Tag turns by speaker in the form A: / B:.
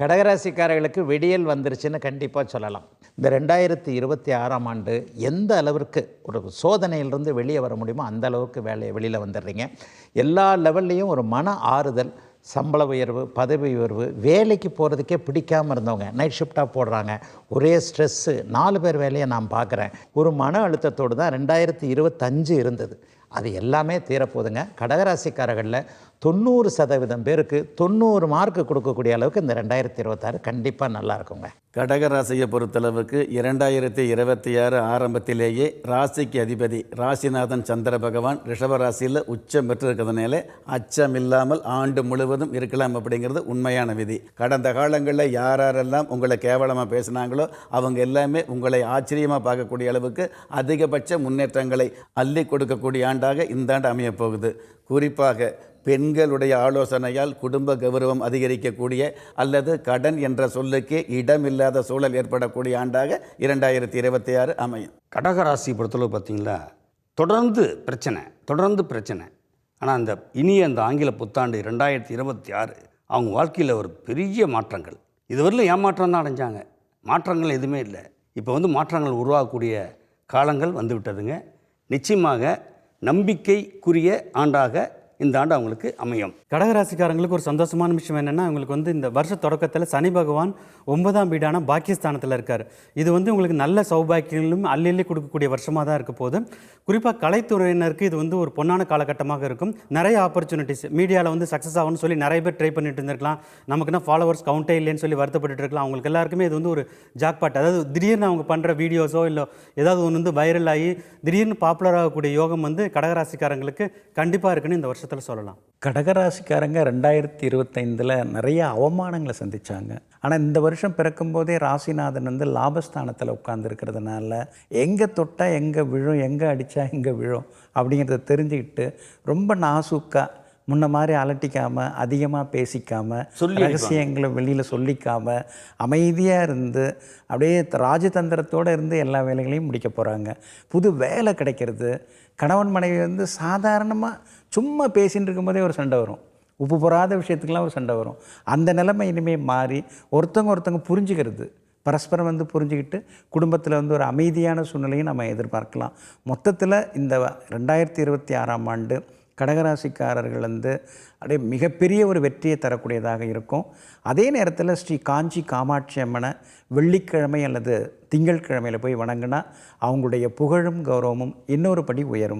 A: கடகராசிக்காரர்களுக்கு விடியல் வந்துருச்சுன்னு கண்டிப்பாக சொல்லலாம். இந்த 2026ஆம் ஆண்டு எந்த அளவிற்கு ஒரு சோதனையிலிருந்து வெளியே வர முடியுமோ அந்த அளவுக்கு வெளியில் வந்துடுறீங்க. எல்லா லெவல்லையும் ஒரு மன ஆறுதல், சம்பள உயர்வு, பதவி உயர்வு, வேலைக்கு போகிறதுக்கே பிடிக்காமல் இருந்தவங்க நைட் ஷிஃப்டாக போடுறாங்க. ஒரே ஸ்ட்ரெஸ்ஸு, 4 பேர் வேலையை நான் பார்க்குறேன். ஒரு மன அழுத்தத்தோடு தான் 2025 இருந்தது. அது எல்லாமே தீரப்போகுதுங்க. கடகராசிக்காரர்களில் 90% பேருக்கு 90 மார்க்கு கொடுக்கக்கூடிய அளவுக்கு இந்த 2026 கண்டிப்பாக நல்லா இருக்குங்க.
B: கடகராசியை பொறுத்தளவுக்கு 2026 ஆரம்பத்திலேயே ராசிக்கு அதிபதி ராசிநாதன் சந்திர பகவான் ரிஷபராசியில் உச்சம் பெற்றிருக்கிறதுனால அச்சமில்லாமல் ஆண்டு முழுவதும் இருக்கலாம் அப்படிங்கிறது உண்மையான விதி. கடந்த காலங்களில் யாரெல்லாம் உங்களை கேவலமாக பேசினாங்களோ அவங்க எல்லாமே உங்களை ஆச்சரியமாக பார்க்கக்கூடிய அளவுக்கு அதிகபட்ச முன்னேற்றங்களை அள்ளி கொடுக்கக்கூடிய ஆண்டாக இந்த ஆண்டு அமையப்போகுது. குறிப்பாக பெண்களுடைய ஆலோசனையால் குடும்ப கௌரவம் அதிகரிக்கக்கூடிய அல்லது கடன் என்ற சொல்லுக்கே இடமில்லாத சூழல் ஏற்படக்கூடிய ஆண்டாக 2026 அமையும்.
C: கடகராசி பொறுத்தளவு பார்த்திங்களா, தொடர்ந்து பிரச்சனை. ஆனால் அந்த அந்த ஆங்கில புத்தாண்டு 2026 அவங்க வாழ்க்கையில் ஒரு பெரிய மாற்றங்கள். இதுவரையிலும் ஏமாற்றம் தான் அடைஞ்சாங்க, மாற்றங்கள் எதுவுமே இல்லை. இப்போ மாற்றங்கள் உருவாகக்கூடிய காலங்கள் வந்து விட்டதுங்க. நிச்சயமாக நம்பிக்கைக்குரிய ஆண்டாக இந்த ஆண்டு அவங்களுக்கு அமையும்.
D: கடகராசிக்காரங்களுக்கு ஒரு சந்தோஷமான விஷயம் என்னென்னா, அவங்களுக்கு இந்த வருஷ தொடக்கத்தில் சனி பகவான் 9ஆம் வீடான பாக்கியஸ்தானத்தில் இருக்கார். இது உங்களுக்கு நல்ல சௌபாக்கியங்களும் அள்ளி கொடுக்கக்கூடிய வருஷமாக தான் இருக்க போது. குறிப்பாக கலைத்துறையினருக்கு இது ஒரு பொன்னான காலகட்டமாக இருக்கும். நிறைய ஆப்பர்ச்சுனிட்டிஸ் மீடியாவில் சக்ஸஸ் ஆகும்னு சொல்லி நிறைய பேர் ட்ரை பண்ணிட்டு இருந்திருக்கலாம். நமக்குன்னா ஃபாலோவர்ஸ் கவுண்டே இல்லைன்னு சொல்லி வருத்தப்பட்டு இருக்கலாம். அவங்களுக்கு எல்லாருக்குமே இது ஒரு ஜாக்பாட். அதாவது திடீர்னு அவங்க பண்ணுற வீடியோஸோ இல்லை ஏதாவது ஒன்று வைரல் ஆகி திடீர்னு பாப்புலர் ஆகக்கூடிய யோகம் கடகராசிக்காரங்களுக்கு கண்டிப்பாக இருக்குன்னு இந்த வருஷம் சொல்லலாம்.
E: கடகராசிக்காரங்க 2025 நிறைய அவமானங்களை சந்திச்சாங்க. ஆனால் இந்த வருஷம் பிறக்கும் போதே ராசிநாதன் லாபஸ்தானத்தில் உட்கார்ந்துருக்கிறதுனால எங்கே தொட்டால் எங்கே விழும், எங்கே அடித்தா எங்கே விழும் அப்படிங்கிறத தெரிஞ்சுக்கிட்டு ரொம்ப நாசூக்காக முன்ன மாதிரி அலட்டிக்காமல், அதிகமாக பேசிக்காமல், ரகசியங்களை வெளியில் சொல்லிக்காமல் அமைதியாக இருந்து அப்படியே ராஜதந்திரத்தோடு இருந்து எல்லா வேலைகளையும் முடிக்க போகிறாங்க. புது வேலை கிடைக்கிறது. கணவன் மனைவி சாதாரணமாக சும்மா பேசின்னு இருக்கும்போதே ஒரு சண்டை வரும். உப்பு போகாத விஷயத்துக்கெலாம் ஒரு சண்டை வரும். அந்த நிலைமை இனிமேல் மாறி ஒருத்தங்க புரிஞ்சுக்கிறது, பரஸ்பரம் புரிஞ்சுக்கிட்டு குடும்பத்தில் ஒரு அமைதியான சூழ்நிலையும் நம்ம எதிர்பார்க்கலாம். மொத்தத்தில் இந்த 2026ஆம் ஆண்டு கடகராசிக்காரர்கள் அப்படியே மிகப்பெரிய ஒரு வெற்றியை தரக்கூடியதாக இருக்கும். அதே நேரத்தில் ஸ்ரீ காஞ்சி காமாட்சி அம்மனை வெள்ளிக்கிழமை அல்லது திங்கட்கிழமையில் போய் வணங்கினா அவங்களுடைய புகழும் கௌரவமும் இன்னொரு படி உயரும்.